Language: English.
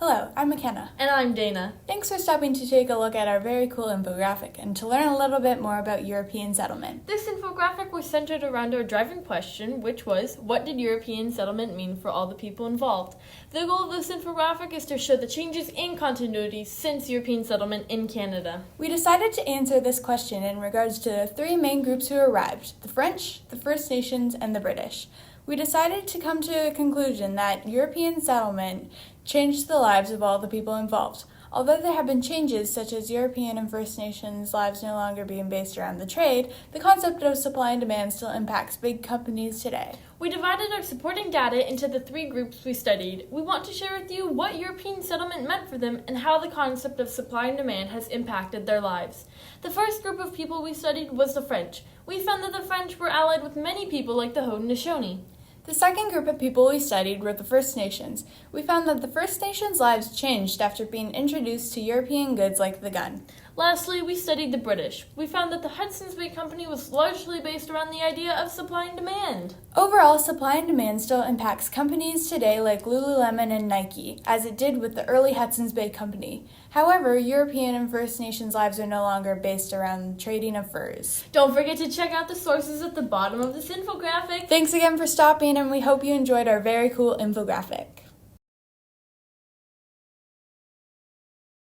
Hello, I'm McKenna. And I'm Dana. Thanks for stopping to take a look at our very cool infographic and to learn a little bit more about European settlement. This infographic was centered around our driving question, which was, what did European settlement mean for all the people involved? The goal of this infographic is to show the changes and continuity since European settlement in Canada. We decided to answer this question in regards to the three main groups who arrived: the French, the First Nations, and the British. We decided to come to a conclusion that European settlement changed the lives of all the people involved. Although there have been changes, such as European and First Nations lives no longer being based around the trade, the concept of supply and demand still impacts big companies today. We divided our supporting data into the three groups we studied. We want to share with you what European settlement meant for them and how the concept of supply and demand has impacted their lives. The first group of people we studied was the French. We found that the French were allied with many people like the Haudenosaunee. The second group of people we studied were the First Nations. We found that the First Nations' lives changed after being introduced to European goods like the gun. Lastly, we studied the British. We found that the Hudson's Bay Company was largely based around the idea of supply and demand. Overall, supply and demand still impacts companies today like Lululemon and Nike, as it did with the early Hudson's Bay Company. However, European and First Nations lives are no longer based around trading of furs. Don't forget to check out the sources at the bottom of this infographic. Thanks again for stopping, and we hope you enjoyed our very cool infographic.